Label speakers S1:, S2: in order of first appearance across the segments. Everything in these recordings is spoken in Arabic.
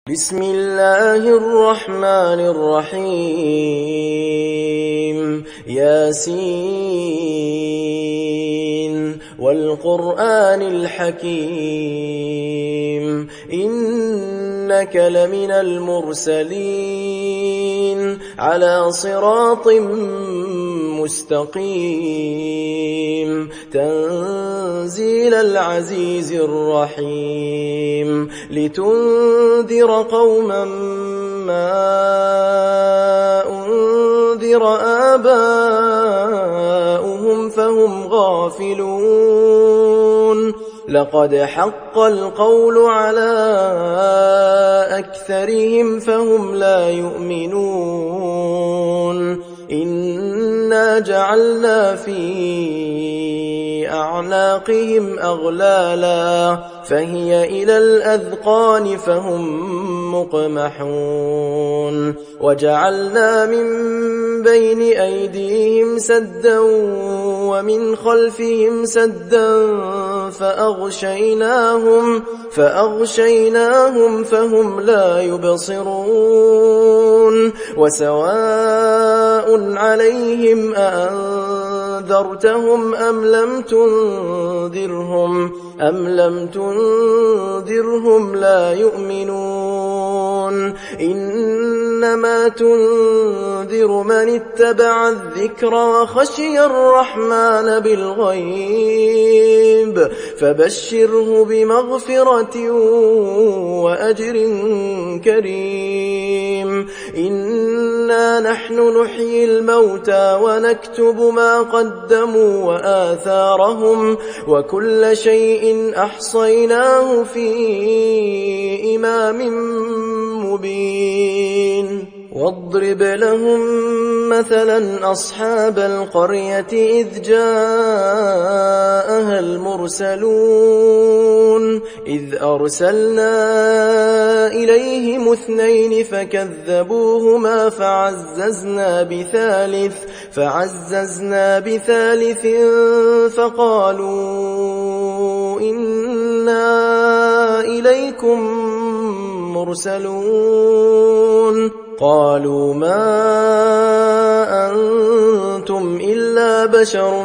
S1: بسم الله الرحمن الرحيم ياسين والقرآن الحكيم إنك لمن المرسلين على صراط مستقيم تنزيل العزيز الرحيم لتنذر قوما ما أنذر آباؤهم فهم غافلون لقد حق القول على أكثرهم فهم لا يؤمنون إنا جعلنا في أعناقهم أغلالا فهي إلى الأذقان فهم مقمحون وجعلنا من بين أيديهم سدا ومن خلفهم سدا فأغشيناهم فهم لا يبصرون وسواء عليهم أأنذرتهم أم لم تنذرهم لا يؤمنون إنما تنذر من اتبع الذكر وخشي الرحمن بالغيب فبشره بمغفرة وأجر كريم إنا نحن نحيي الموتى ونكتب ما قدموا وآثارهم وكل شيء أحصيناه في إمام مبين واضرب لهم مثلا أصحاب القرية إذ جاءها المرسلون إذ أرسلنا إليهم 2 فكذبوهما فعززنا بثالث فقالوا إنا إليكم مرسلون قالوا ما أنتم إلا بشر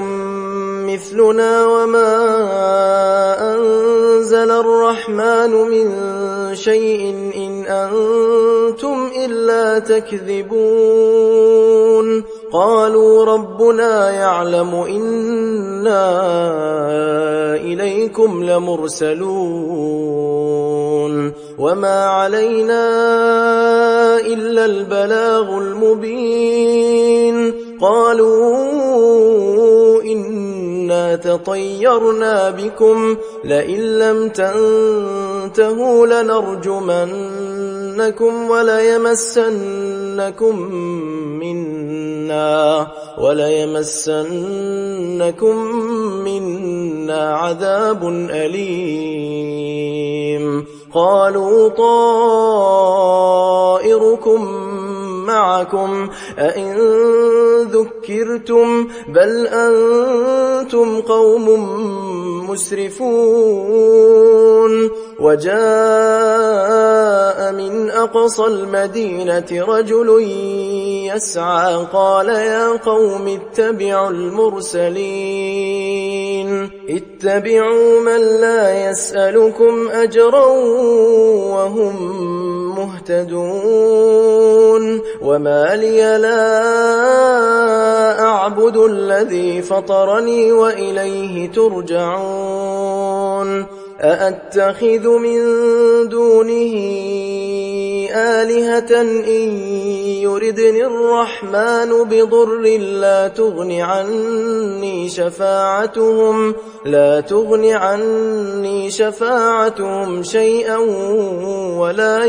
S1: مثلنا وما أنزل الرحمن من شيء إن أنتم إلا تكذبون قالوا ربنا يعلم إنا إليكم لمرسلون وما علينا إلا البلاغ المبين قالوا إنا تطيرنا بكم لئن لم تنتهوا لنرجمنكم وليمسنكم منا عذاب أليم قالوا طائركم معكم أئن ذكرتم بل أنتم قوم مسرفون وجاء من أقصى المدينة رجل يسعى قال يا قوم اتبعوا المرسلين اتبعوا من لا يسألكم أجرا وهم مهتدون وما لي لا أعبد الذي فطرني وإليه ترجعون أأتخذ من دونه آلهة إن يردني الرحمن بضر لا تغن عني شفاعتهم شيئا ولا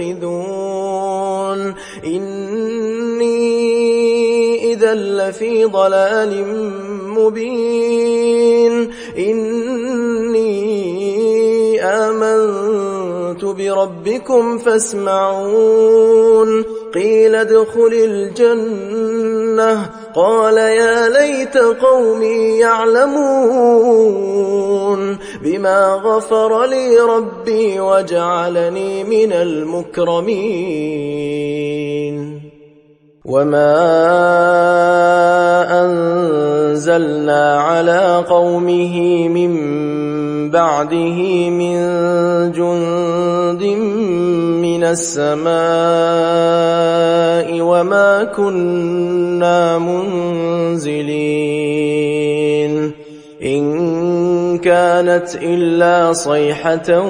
S1: ينقذون إني إذا لفي ضلال مبين إني آمنت بربكم فاسمعون قيل ادخل الجنة قال يا ليت قومي يعلمون بما غفر لي ربي وجعلني من المكرمين وما أنزلنا على قومه من بعده من جند من السماء وما كنا منزلين إن كانت إلا صيحة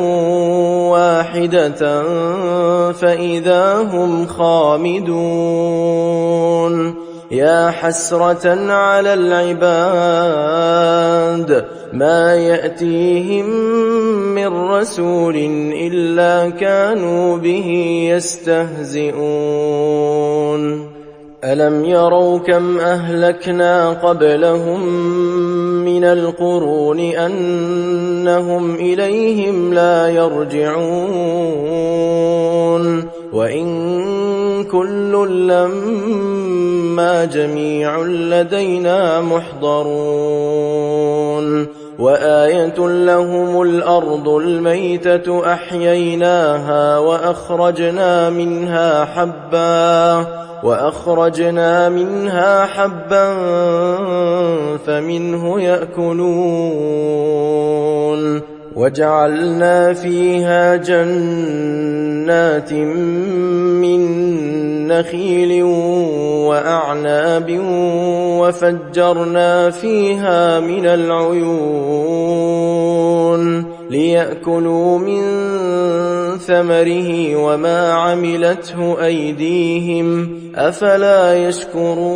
S1: واحدة فإذا هم خامدون يا حسرة على العباد ما يأتيهم من رسول إلا كانوا به يستهزئون ألم يروا كم أهلكنا قبلهم من القرون أنهم إليهم لا يرجعون وإن كل لما جميع لدينا محضرون وآية لهم الأرض الميتة أحييناها وأخرجنا منها حبا فمنه يأكلون وجعلنا فيها جنات من نخيل وأعناب وفجرنا فيها من العيون ليأكلوا من ثمره وما عملته أيديهم أفلا يشكرون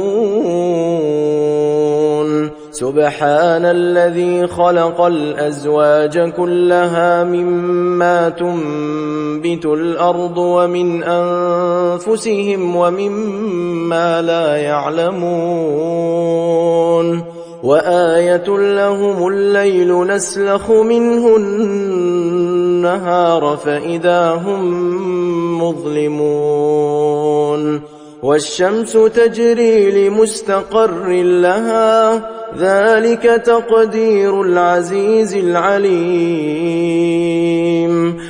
S1: سبحان الذي خلق الأزواج كلها مما تنبت الأرض ومن أنفسهم ومما لا يعلمون وآية لهم الليل نسلخ منه النهار فإذا هم مظلمون والشمس تجري لمستقر لها ذلك تقدير العزيز العليم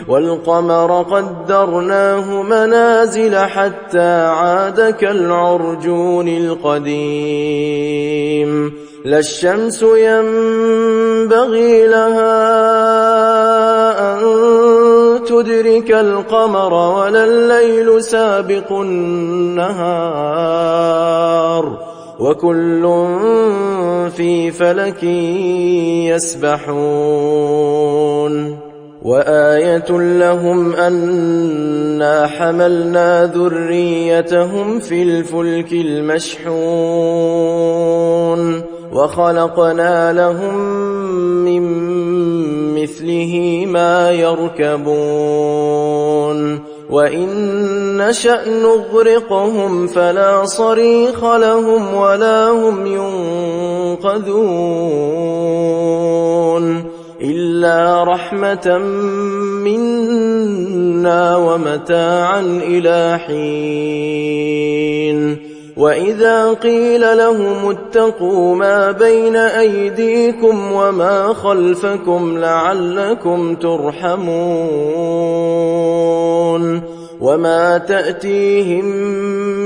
S1: والقمر قدرناه منازل حتى عاد كالعرجون القديم لا الشمس ينبغي لها أن تدرك القمر ولا الليل سابق النهار وكل في فلك يسبحون وآية لهم أنا حملنا ذريتهم في الفلك المشحون وخلقنا لهم من مثله ما يركبون وإن نشأ نغرقهم فلا صريخ لهم ولا هم ينقذون إلا رحمة منا ومتاعا إلى حين وإذا قيل لهم اتقوا ما بين أيديكم وما خلفكم لعلكم ترحمون وما تأتيهم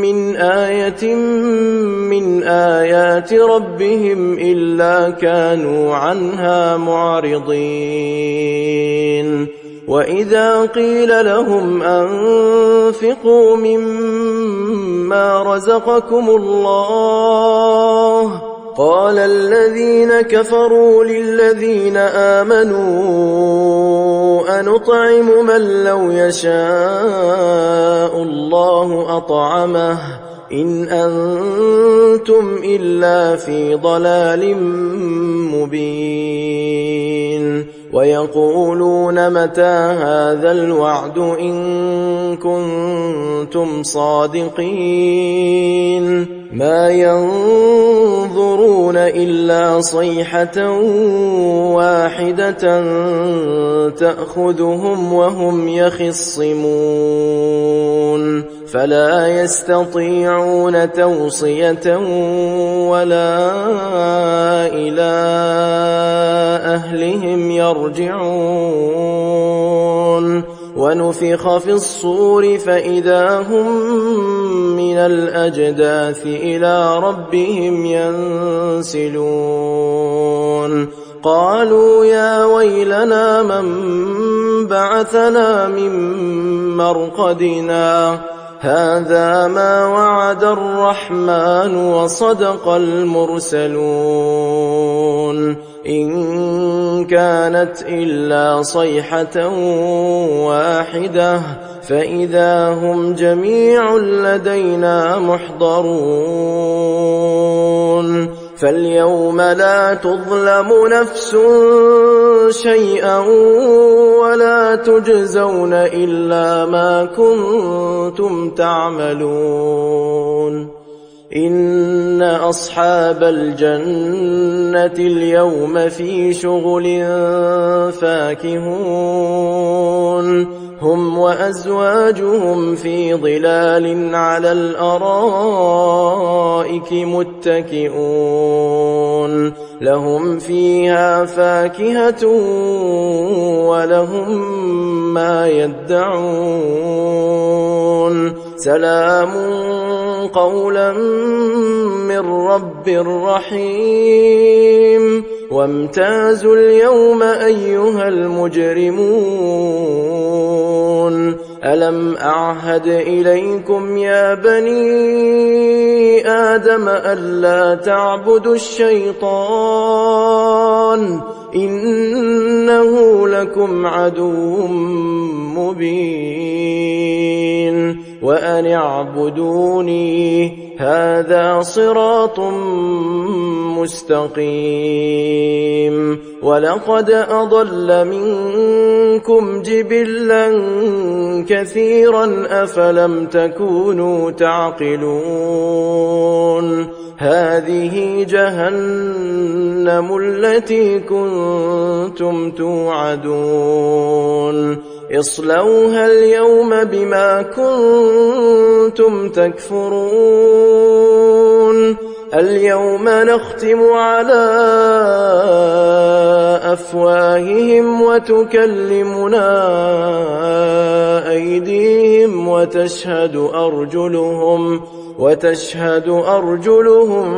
S1: من آية من آيات ربهم إلا كانوا عنها معرضين وإذا قيل لهم أنفقوا مما رزقكم الله قال الذين كفروا للذين آمنوا أنطعم من لو يشاء الله أطعمه إن أنتم إلا في ضلال مبين ويقولون متى هذا الوعد إن كنتم صادقين ما ينظرون إلا صيحة واحدة تأخذهم وهم يخصمون فلا يستطيعون توصية ولا إلى أهلهم يرجعون ونفخ في الصور فإذا هم من الأجداث إلى ربهم ينسلون قالوا يا ويلنا من بعثنا من مرقدنا هذا ما وعد الرحمن وصدق المرسلون إن كانت إلا صيحة واحدة فإذا هم جميع لدينا محضرون فاليوم لا تظلم نفس شيئا ولا تجزون إلا ما كنتم تعملون إن أصحاب الجنة اليوم في شغل فاكهون هم وأزواجهم في ظلال على الأرائك متكئون لهم فيها فاكهة ولهم ما يدعون سلام قولا من رب رحيم وامتازوا اليوم أيها المجرمون ألم أعهد إليكم يا بني آدم ألا تعبدوا الشيطان إنه لكم عدو مبين وأن اعبدوني هذا صراط مستقيم ولقد أضل منكم جبلا كثيرا أفلم تكونوا تعقلون هذه جهنم التي كنتم توعدون اصلوها اليوم بما كنتم تكفرون اليوم نختم على أفواههم وتكلمنا أيديهم وتشهد أرجلهم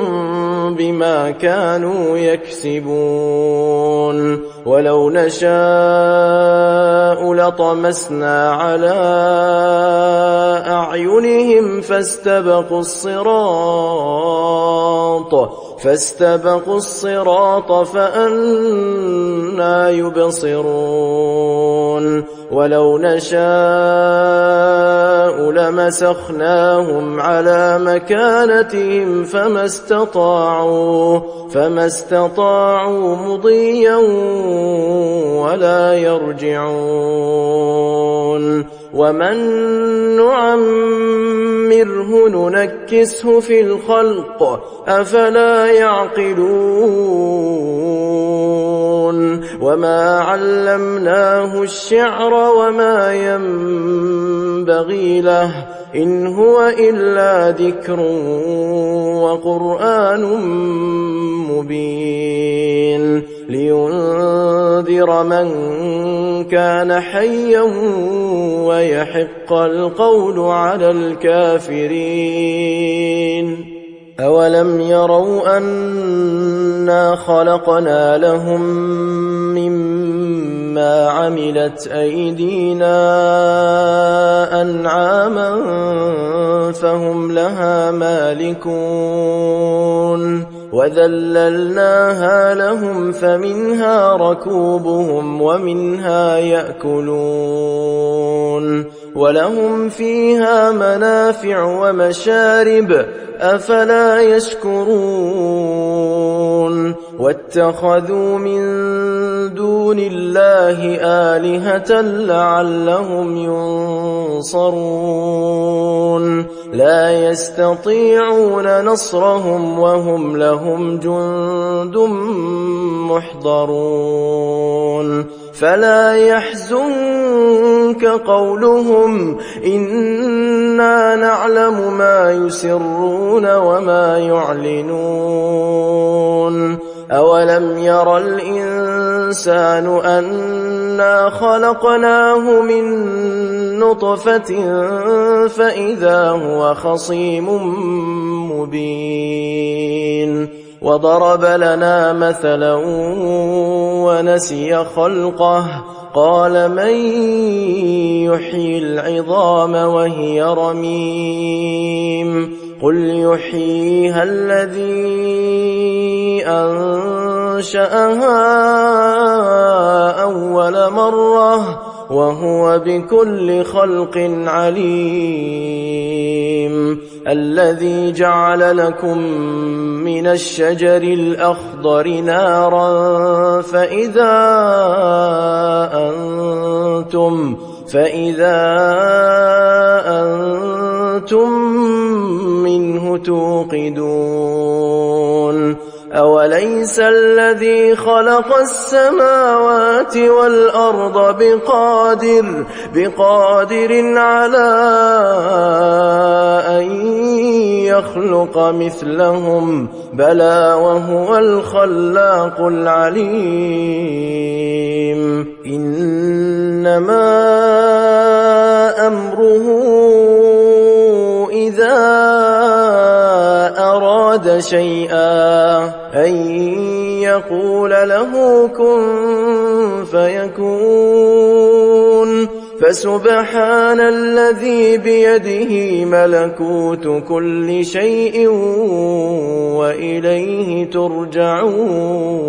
S1: بما كانوا يكسبون ولو نشاء لطمسنا على أعينهم فاستبقوا الصراط فأنى يبصرون ولو نشاء لمسخناهم على مكانتهم فما استطاعوا مضيا ولا يرجعون ومن نعمره ننكسه في الخلق أفلا يعقلون وما علمناه الشعر وما ينبغي له إن هو إلا ذكر وقرآن مبين لينذر من كان حيا ويحق القول على الكافرين أولم يروا أنا خلقنا لهم مما عملت أيدينا أنعاما فهم لها مالكون وذللناها لهم فمنها ركوبهم ومنها يأكلون ولهم فيها منافع ومشارب أفلا يشكرون واتخذوا من دون الله آلهة لعلهم ينصرون لا يستطيعون نصرهم وهم لهم جند محضرون فلا يحزنك قولهم إنا نعلم ما يسرون وما يعلنون أولم ير الإنسان أنا خلقناه من نطفة فإذا هو خصيم مبين وضرب لنا مثلا ونسي خلقه قال من يحيي العظام وهي رميم قل يحييها الذي أنشأها أول مرة وهو بكل خلق عليم الذي جعل لكم من الشجر الأخضر نارا فإذا أنتم منه توقدون أوليس الذي خلق السماوات والأرض بقادر على أن يخلق مثلهم بلى وهو الخلاق العليم إنما أمره إذا أراد شيئا أن يقول له كن فيكون فسبحان الذي بيده ملكوت كل شيء وإليه ترجعون